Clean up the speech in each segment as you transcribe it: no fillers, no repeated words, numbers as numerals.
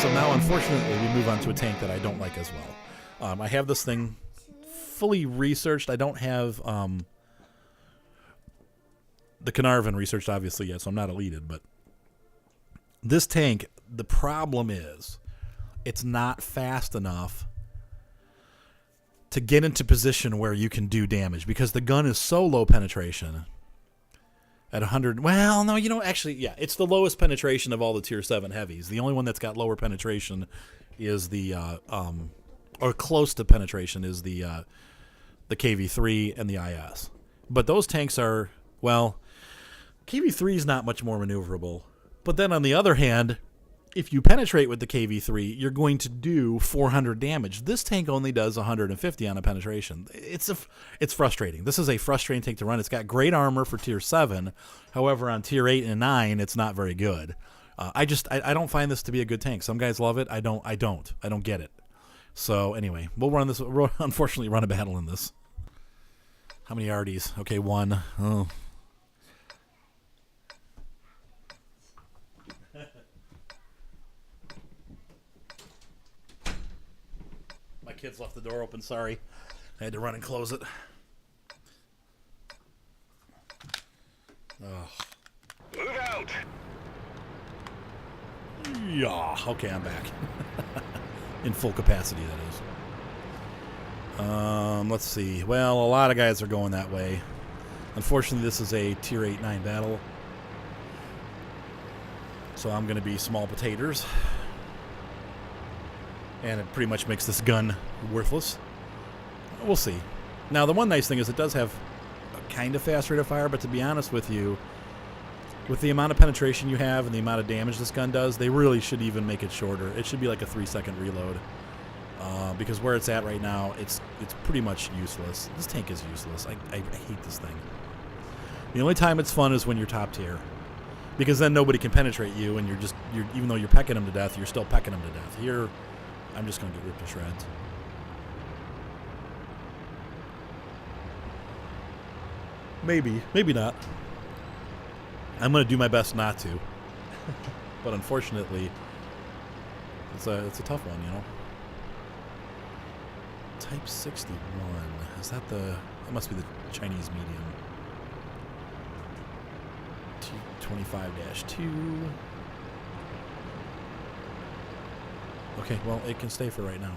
so now, unfortunately, we move on to a tank that I don't like as well. I have this thing fully researched. I don't have the Carnarvon researched, obviously, yet, so I'm not eliteed. But this tank, the problem is it's not fast enough to get into position where you can do damage because the gun is so low penetration at 100. Well, no, actually, yeah, it's the lowest penetration of all the tier 7 heavies. The only one that's got lower penetration is the or close to penetration is the KV3 and the IS. But those tanks are, well, KV3 is not much more maneuverable. But then on the other hand, if you penetrate with the KV3, you're going to do 400 damage. This tank only does 150 on a penetration. It's frustrating. This is a frustrating tank to run. It's got great armor for tier 7. However, on tier 8 and 9, it's not very good. I don't find this to be a good tank. Some guys love it. I don't get it. So anyway, we'll unfortunately run a battle in this. How many RDs? Okay, 1. Oh. My kids left the door open, sorry. I had to run and close it. Oh. Move out! Yeah, okay, I'm back. In full capacity, that is. Let's see. Well, a lot of guys are going that way. Unfortunately, this is a tier 8-9 battle. So I'm going to be small potatoes. And it pretty much makes this gun worthless. We'll see. Now, the one nice thing is it does have a kind of fast rate of fire, but to be honest with you, with the amount of penetration you have and the amount of damage this gun does, they really should even make it shorter. It should be like a 3-second reload. Because where it's at right now, it's pretty much useless. This tank is useless. I hate this thing. The only time it's fun is when you're top tier. Because then nobody can penetrate you, and you're even though you're pecking them to death, you're still pecking them to death. Here, I'm just going to get ripped to shreds. Maybe not. I'm going to do my best not to. But unfortunately, it's a tough one, Type 61. Is that that must be the Chinese medium. T25-2. Okay, well, it can stay for right now.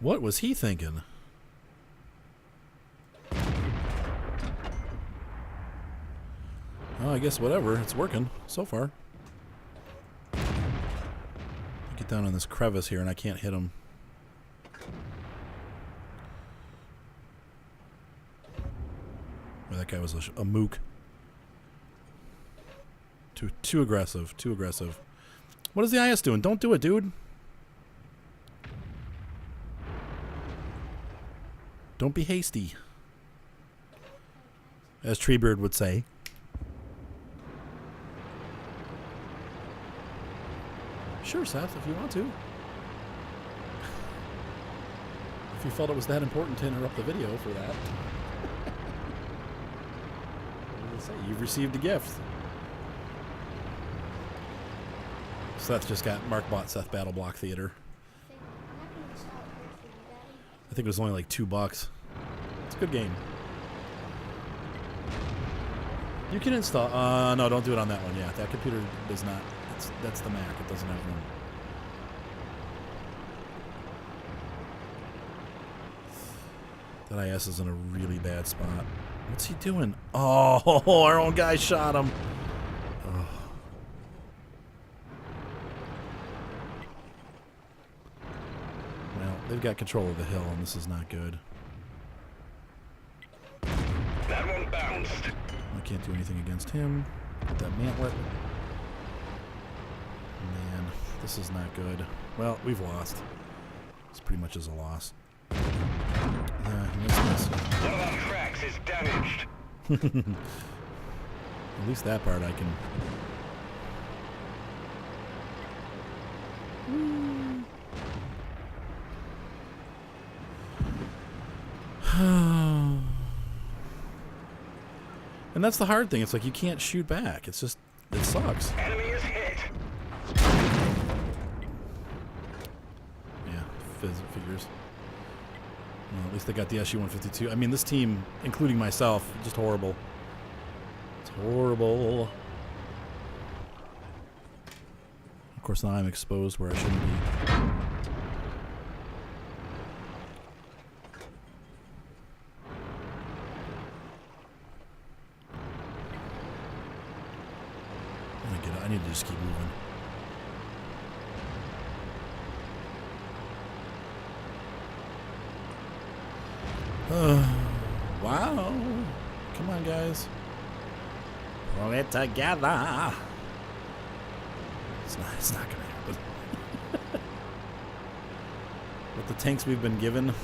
What was he thinking? Oh, I guess whatever. It's working so far. Get down in this crevice here and I can't hit him. Well, that guy was a mook. Too aggressive. Too aggressive. What is the IS doing? Don't do it, dude. Don't be hasty. As Treebeard would say. Sure, Seth, if you want to. If you felt it was that important to interrupt the video for that. What did I say? You've received a gift. Seth just got Mark bought Seth Battle Block Theater. I think it was only like $2. It's a good game. You can install. No, don't do it on that one. Yeah, that computer does not. That's the Mac. It doesn't have room. That IS is in a really bad spot. What's he doing? Oh, our own guy shot him. Oh. Well, they've got control of the hill, and this is not good. That one bounced. I can't do anything against him. Get that mantlet. Man, this is not good. Well, we've lost. This pretty much is a loss. Miss. One of our tracks is damaged. At least that part I can. And that's the hard thing. It's like you can't shoot back. It's just It sucks. Enemy is hit. Yeah, figures. Well, at least they got the SU-152. I mean, this team, including myself, just horrible. It's horrible. Of course, now I'm exposed where I shouldn't be. I need to just keep moving. Wow. Come on, guys. Pull it together. It's not going to happen. With the tanks we've been given,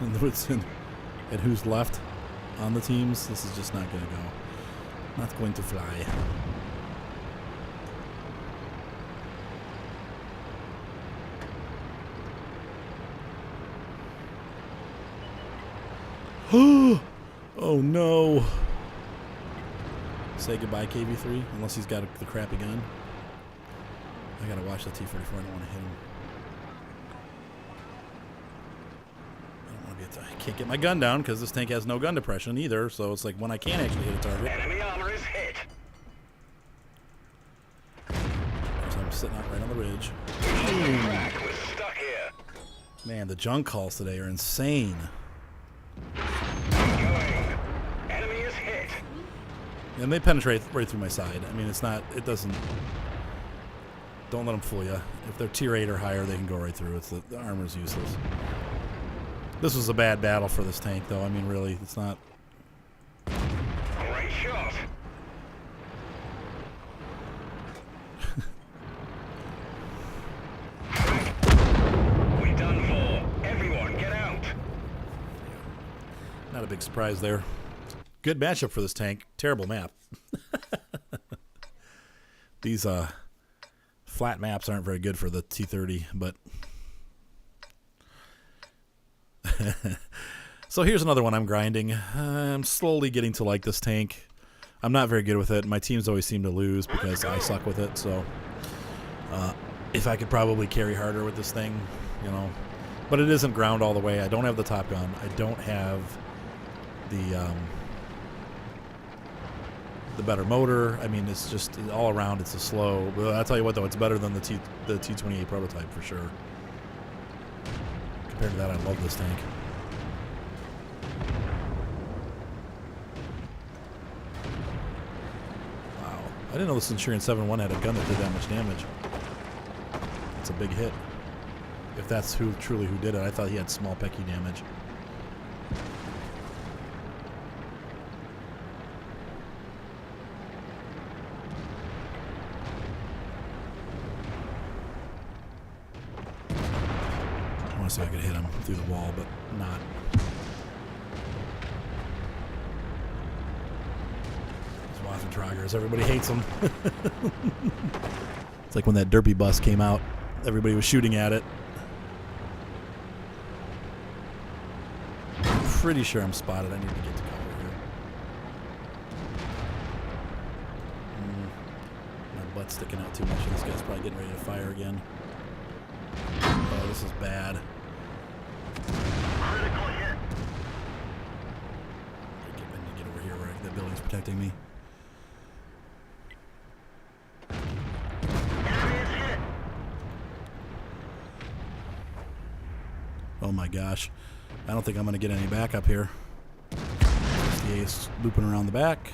and who's left on the teams, this is just not going to go. Not going to fly. Oh no. Say goodbye, KV3, unless he's got the crappy gun. I gotta watch the T-34. I don't want to hit him. I can't get my gun down because this tank has no gun depression either, so it's like when I can actually hit a target. Enemy armor is hit. So I'm sitting out right on the ridge. Crack, we're stuck here. Man, the junk calls today are insane. Going. Enemy is hit. And they penetrate right through my side. I mean, it doesn't, don't let them fool you. If they're tier 8 or higher, they can go right through. The armor's useless. This was a bad battle for this tank, though. I mean, really, it's not. Great shot. We done for. Everyone, get out. Not a big surprise there. Good matchup for this tank. Terrible map. These flat maps aren't very good for the T-30, but. So here's another one I'm grinding. I'm slowly getting to like this tank. I'm not very good with it. My teams always seem to lose because I suck with it. So if I could probably carry harder with this thing, you know. But it isn't ground all the way. I don't have the top gun. I don't have the better motor. I mean, it's just all around. It's a slow. But I'll tell you what, though, it's better than the T28 prototype for sure. Compared to that, I love this tank. Wow. I didn't know the Centurion 7.1 had a gun that did that much damage. It's a big hit. If that's truly who did it. I thought he had small pecky damage. So I could hit him through the wall, but not. These Waffentragers, everybody hates them. It's like when that derpy bus came out, everybody was shooting at it. I'm pretty sure I'm spotted. I need to get to cover here. My butt's sticking out too much. This guy's probably getting ready to fire again. Oh, this is bad. Critical hit. I need to get over here where the building's protecting me. Enemy is hit. Oh my gosh. I don't think I'm going to get any backup here. The ace looping around the back.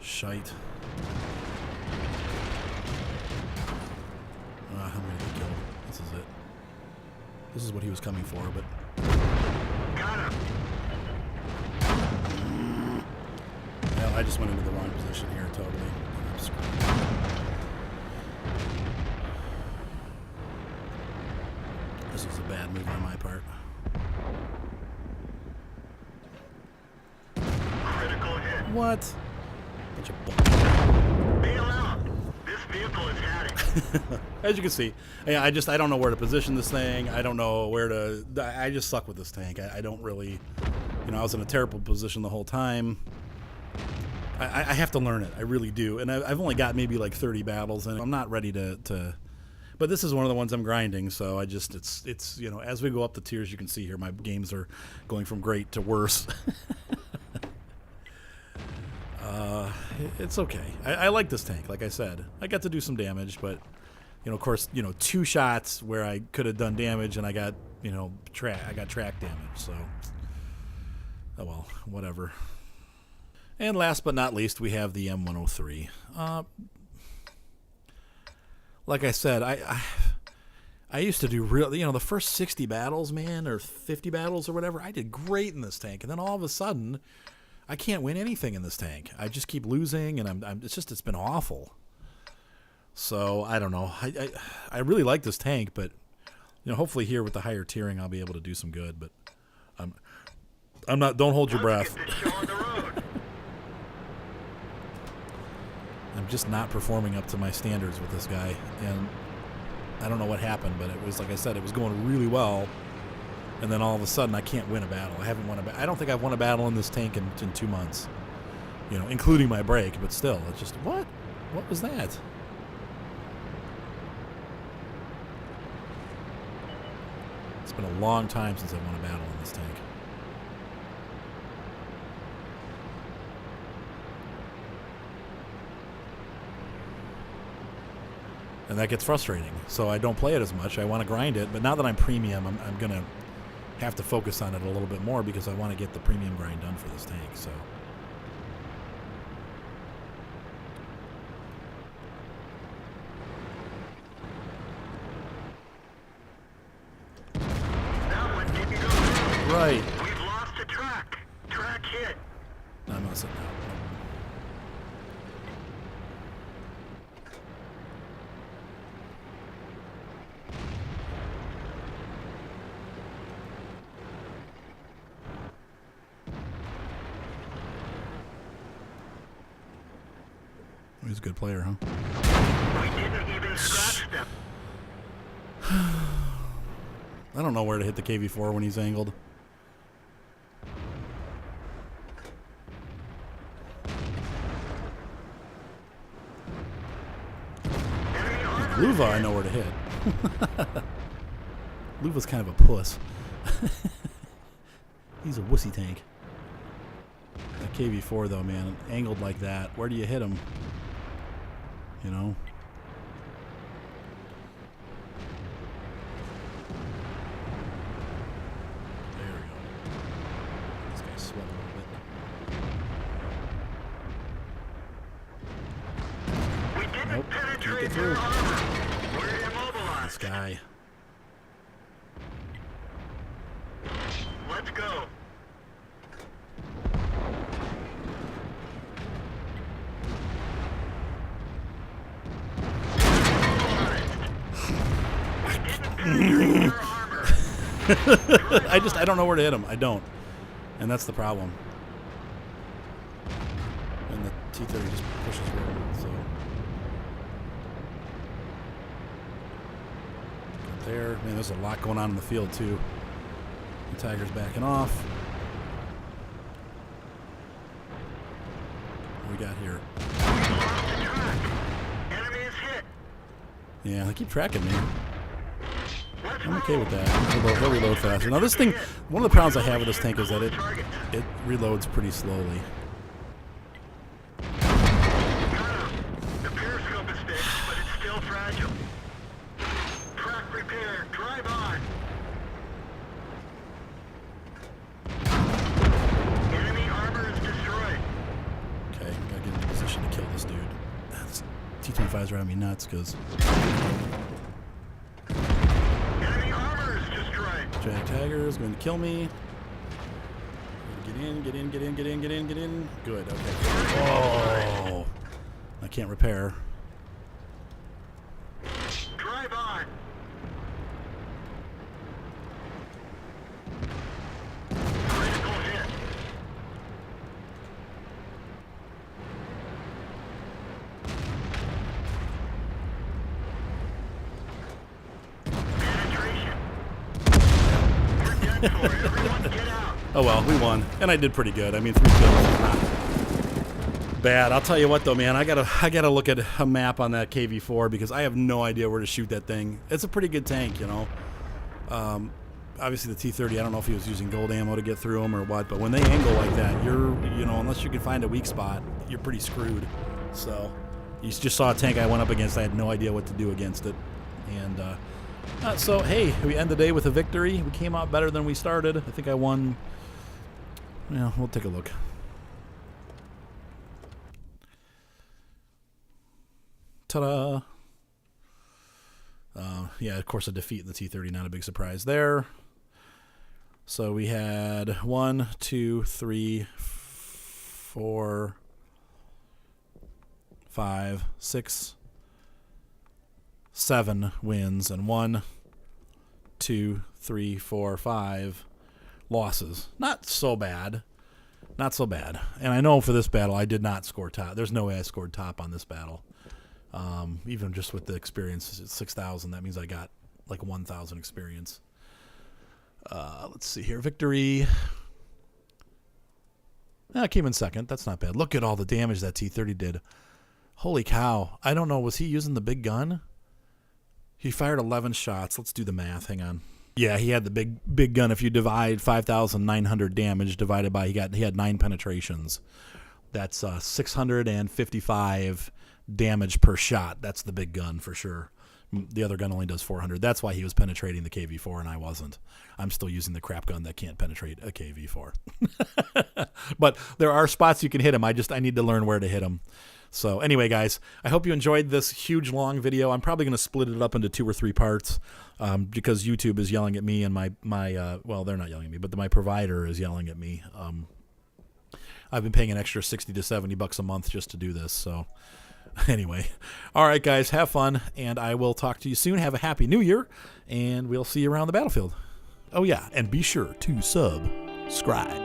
Shite. I'm gonna get killed. This is it. This is what he was coming for, but. Got him. Well, I just went into the wrong position here, totally. I'm screwed. This was a bad move on my part. Critical hit. What? Bunch of bull. Bail out. vehicle is heading. As you can see, I don't know where to position this thing. I don't know where to. I just suck with this tank. I don't really, I was in a terrible position the whole time. I have to learn it. I really do. And I've only got maybe like 30 battles, and I'm not ready to. But this is one of the ones I'm grinding, so it's as we go up the tiers, you can see here my games are going from great to worse. It's okay. I like this tank. Like I said, I got to do some damage, but of course, 2 shots where I could have done damage, and I got track damage. So, oh well, whatever. And last but not least, we have the M103. Like I said, I used to do the first 60 battles, man, or 50 battles or whatever. I did great in this tank, and then all of a sudden, I can't win anything in this tank. I just keep losing, and it's been awful. So I don't know. I really like this tank, but hopefully here with the higher tiering, I'll be able to do some good. But I'm not. Don't hold your breath. I'm just not performing up to my standards with this guy, and I don't know what happened, but it was like I said, it was going really well. And then all of a sudden, I can't win a battle. I haven't won a battle. I don't think I've won a battle in this tank in 2 months, including my break. But still, it's just what? What was that? It's been a long time since I've won a battle in this tank. And that gets frustrating. So I don't play it as much. I want to grind it, but now that I'm premium, I'm gonna have to focus on it a little bit more because I want to get the premium grind done for this tank. So That one didn't go through. right. We've lost a track. Track hit. No, I'm not sitting out. He's a good player, huh? We didn't even scratch them. I don't know where to hit the KV-4 when he's angled. Luva, I know where to hit. Luva's kind of a puss. He's a wussy tank. That KV-4, though, man, angled like that, where do you hit him? There we go. This guy's sweating a little bit. We didn't Nope, can't penetrate get their through. armor. We're This immobilized. guy. Let's go. I don't know where to hit him. I don't. And that's the problem. And the T-30 just pushes forward, so. Got there. Man, there's a lot going on in the field, too. The Tiger's backing off. What we got here? Enemy is hit. Yeah, they keep tracking me. I'm okay with that. He'll reload faster. Now this thing, one of the problems I have with this tank is that it reloads pretty slowly. The periscope is fixed, but it's still fragile. Track repair. Drive on. Enemy armor is destroyed. Okay, I gotta get into position to kill this dude. That's T-25's driving me nuts because Enemy armor is destroyed. Jag Tiger is going to kill me. Get in, get in, get in, get in, get in, get in. Good, okay. Oh! I can't repair. Drive on. Critical hit. for. Everyone get out. Oh well, we won, and I did pretty good. I mean, 3 kills is not bad. I'll tell you what though, man, I gotta look at a map on that KV4 because I have no idea where to shoot that thing. It's a pretty good tank, you know. Obviously the T-30, I don't know if he was using gold ammo to get through them or what, but when they angle like that, you know, unless you can find a weak spot, you're pretty screwed. So you just saw a tank I went up against. I had no idea what to do against it, and so hey, we end the day with a victory. We came out better than we started. I think I won. Yeah, we'll take a look. Ta-da! Yeah, of course, a defeat in the T-30, not a big surprise there. So we had 1, 2, 3, 4, 5, 6, 7 wins, and 1, 2, 3, 4, 5 losses. Not so bad. Not so bad. And I know for this battle, I did not score top. There's no way I scored top on this battle. Even just with the experience, it's 6,000. That means I got like 1,000 experience. Let's see here. Victory. I came in second. That's not bad. Look at all the damage that T-30 did. Holy cow. I don't know. Was he using the big gun? He fired 11 shots. Let's do the math. Hang on. Yeah, he had the big gun. If you divide 5,900 damage divided by, he had 9 penetrations. That's 655 damage per shot. That's the big gun for sure. The other gun only does 400. That's why he was penetrating the KV4 and I wasn't. I'm still using the crap gun that can't penetrate a KV4. But there are spots you can hit him. I need to learn where to hit him. So anyway, guys, I hope you enjoyed this huge long video. I'm probably going to split it up into 2 or 3 parts because YouTube is yelling at me and my well, they're not yelling at me, but my provider is yelling at me. I've been paying an extra $60 to $70 a month just to do this. So anyway, all right, guys, have fun, and I will talk to you soon. Have a happy new year, and we'll see you around the battlefield. Oh, yeah, and be sure to subscribe.